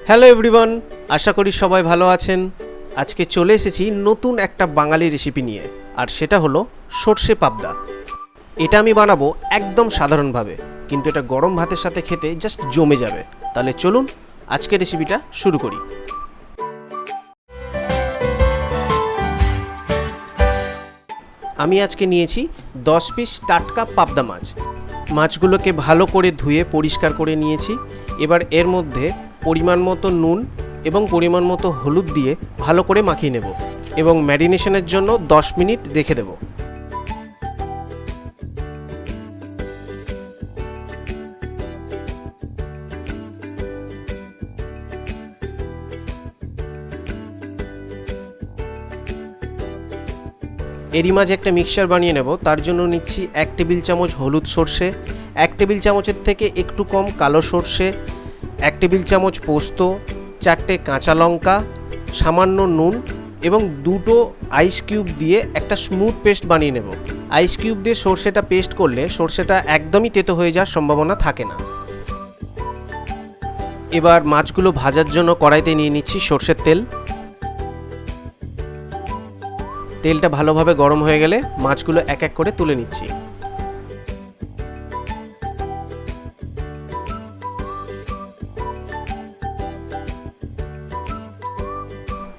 Hello everyone, আশা করি সবাই ভালো আছেন। আজকে চলে এসেছি নতুন একটা বাঙালি রেসিপি নিয়ে, আর সেটা হলো সর্ষে পাবদা। এটা আমি বানাবো একদম সাধারণভাবে, কিন্তু এটা গরম ভাতের সাথে খেতে জাস্ট জমে যাবে। তাহলে চলুন আজকে রেসিপিটা শুরু করি। আমি আজকে নিয়েছি 10 পিস টাটকা পাবদা মাছ। মাছগুলোকে ভালো করে ধুয়ে পরিষ্কার করে নিয়েছি। এবার এর মধ্যে পরিমাণ মতো নুন এবং পরিমাণ মতো হলুদ দিয়ে ভালো করে মাখিয়ে নেব এবং ম্যারিনেশনের জন্য 10 মিনিট রেখে দেব। এরই মাঝে একটা মিক্সচার বানিয়ে নেব। তার জন্য নিচ্ছি 1 টেবিল চামচ হলুদ সর্ষে, 1 টেবিল চামচের থেকে একটু কম কালো সর্ষে, 1 টেবিল চামচ পোস্ত, 4টে কাঁচা লঙ্কা, সামান্য নুন এবং 2টো আইস কিউব দিয়ে একটা স্মুথ পেস্ট বানিয়ে নেব। আইস কিউব দিয়ে সর্ষেটা পেস্ট করলে সর্ষেটা একদমই তেতো হয়ে যাওয়ার সম্ভাবনা থাকে না। এবার মাছগুলো ভাজার জন্য কড়াইতে নিয়ে নিচ্ছি সর্ষের তেল। তেলটা ভালোভাবে গরম হয়ে গেলে মাছগুলো এক এক করে তুলে নিচ্ছি।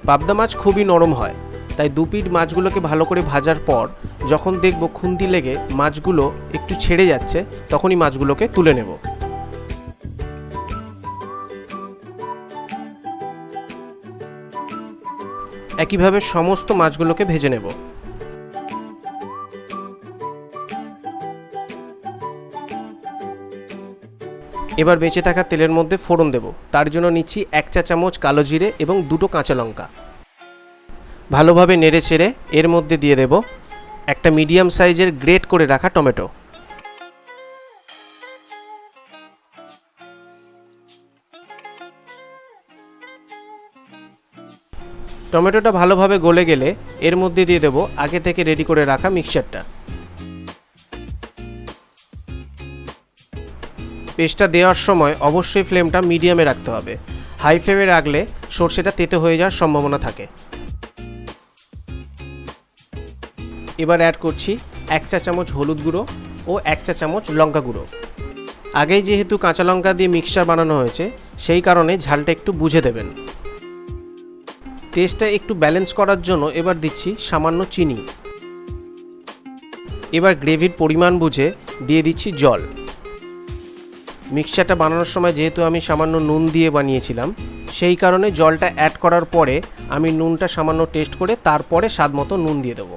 পাবদা মাছ খুবই নরম হয়, তাই 2 পিঠ মাছগুলোকে ভালো করে ভাজার পর যখন দেখব খুন্তি লেগে মাছগুলো একটু ছেড়ে যাচ্ছে, তখনই মাছগুলোকে তুলে নেব। একইভাবে সমস্ত মাছগুলোকে ভেজে নেব। এবার বেঁচে থাকা তেলের মধ্যে ফোড়ন দেব। তার জন্য নিচ্ছি 1 চা চামচ কালো জিরে এবং 2টো কাঁচা লঙ্কা। ভালোভাবে নেড়ে চেড়ে এর মধ্যে দিয়ে দেব একটা মিডিয়াম সাইজের গ্রেট করে রাখা টমেটো। টমেটোটা ভালোভাবে গলে গেলে এর মধ্যে দিয়ে দেব আগে থেকে রেডি করে রাখা মিক্সচারটা। পেস্টটা দেওয়ার সময় অবশ্যই ফ্লেমটা মিডিয়ামে রাখতে হবে। হাই ফ্লেমে রাখলে সর্ষেটা তেতো হয়ে যাওয়ার সম্ভাবনা থাকে। এবার অ্যাড করছি 1 চা চামচ হলুদ গুঁড়ো ও 1 চা চামচ লঙ্কা গুঁড়ো। আগেই যেহেতু কাঁচা লঙ্কা দিয়ে মিক্সচার বানানো হয়েছে, সেই কারণে ঝালটা একটু বুঝে দেবেন। টেস্টটা একটু ব্যালেন্স করার জন্য এবার দিচ্ছি সামান্য চিনি। এবার গ্রেভির পরিমাণ বুঝে দিয়ে দিচ্ছি জল। মিক্সচারটা বানানোর সময় যেহেতু আমি সামান্য নুন দিয়ে বানিয়েছিলাম, সেই কারণে জলটা অ্যাড করার পরে আমি নুনটা সামান্য টেস্ট করে তারপরে স্বাদ মতো নুন দিয়ে দেবো।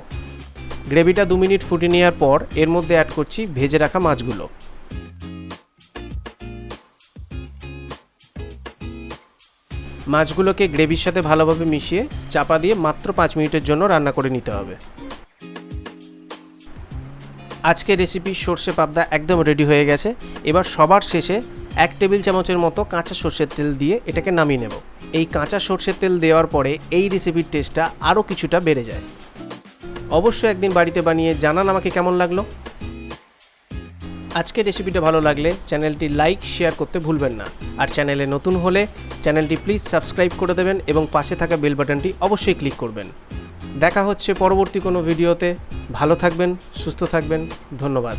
গ্রেভিটা 2 মিনিট ফুটিয়ে নেওয়ার পর এর মধ্যে অ্যাড করছি ভেজে রাখা মাছগুলো। মাছগুলোকে গ্রেভির সাথে ভালোভাবে মিশিয়ে চাপা দিয়ে মাত্র 5 মিনিটের জন্য রান্না করে নিতে হবে। আজকের রেসিপি সর্ষে পাবদা একদম রেডি হয়ে গেছে। এবার সবার শেষে 1 টেবিল চামচের মতো কাঁচা সর্ষের তেল দিয়ে এটাকে নামিয়ে নেব। এই কাঁচা সর্ষের তেল দেওয়ার পরে এই রেসিপির টেস্টটা আরও কিছুটা বেড়ে যায়। অবশ্যই একদিন বাড়িতে বানিয়ে জানান আমাকে কেমন লাগলো। আজকের রেসিপিটা ভালো লাগলে চ্যানেলটি লাইক শেয়ার করতে ভুলবেন না, আর চ্যানেলে নতুন হলে চ্যানেলটি প্লিজ সাবস্ক্রাইব করে দেবেন এবং পাশে থাকা বেল বাটনটি অবশ্যই ক্লিক করবেন। দেখা হচ্ছে পরবর্তী কোনো ভিডিওতে। ভালো থাকবেন, সুস্থ থাকবেন, ধন্যবাদ।